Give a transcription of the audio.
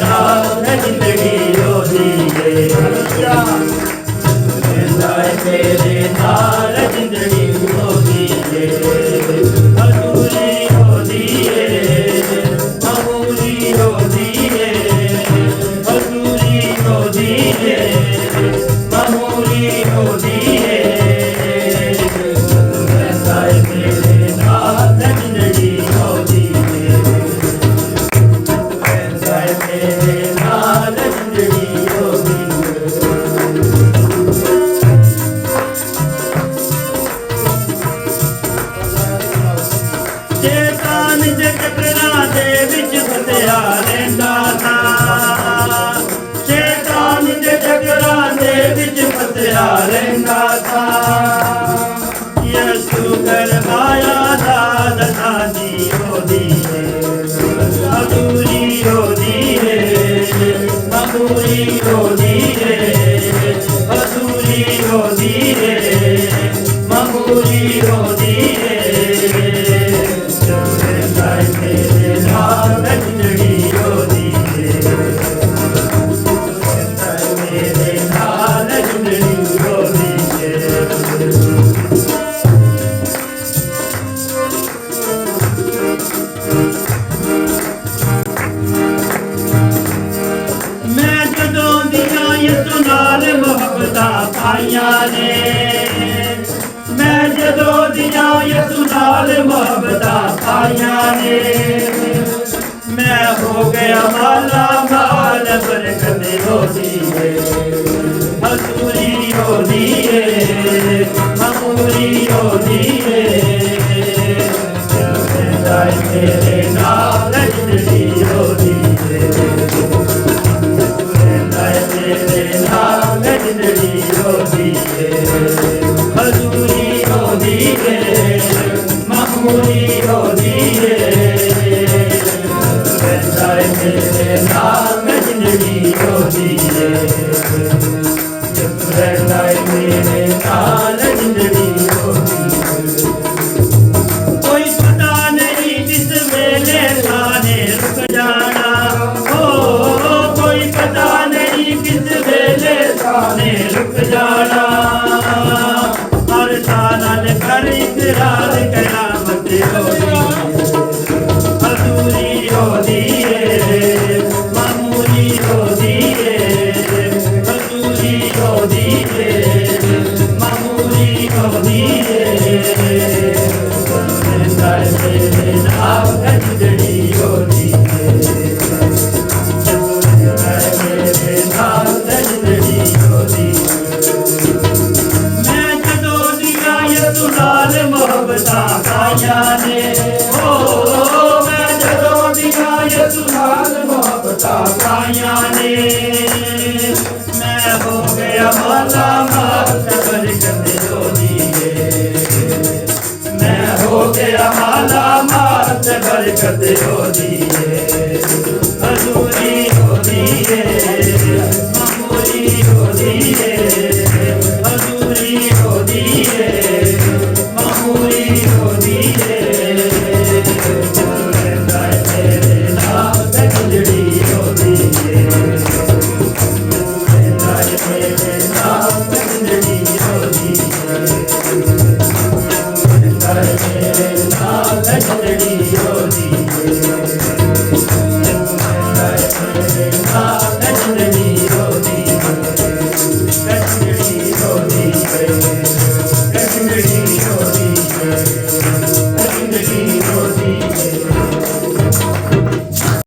नाल जिंदगी रोदी है तेरे नाल जिंदगी रोदी है अधूरी रोदी है मामूली रोदी है अधूरी रोदी है मामूली रोदी है तेरे नाल जिंदगी रोदी है तेरे नाल जिंदगी रोदी है चेतान जे चक्रा दे विच फसिया रहिंदा था चेतान जे चक्रा दे विच फसिया रहिंदा था यसु करवाया दाद साडी रोदी है अधूरी रोदी है मामूली रोदी है अधूरी रोदी है मामूली रोदी है तेरे नाल जिंदगी रोदी है मेरे नाल जिंदगी रोदी है मैं जदों दियां यसु नाल मुहब्बतां पाइयां ने मैं जदों दियां यसु नाल मुहब्बतां पाइयां ने मैं हो गया माला माल बरकत रोदी है अधूरी रोदी है मामूली रोदी है तेरे नाल जिंदगी रोदी है तेरे नाल जिंदगी रोदी है अधूरी रोदी है मामूली रोदी है तेरे नाल जिंदगी रोदी है मेरे नाल जिंदगी रोदी है कोई पता नहीं किस वेले साने रुक जाना हो कोई पता नहीं किस वेले साने रुक जाना हर साल कर इकरार कयामत रोदी अधूरी रोदी है मामूली रोदी है अधूरी रोदी है मामूली रोदी है तेरे नाल जिंदगी रोदी है मेरे नाल जिंदगी रोदी है मैं जदों दियां यसु नाल मुहब्बतां पाइयां ने ओ मैं जदों दियां यसु नाल मुहब्बतां पाइयां ने मैं हो गया माला माल बरकत रोदी है मैं हो गया माला माल बरकत रोदी है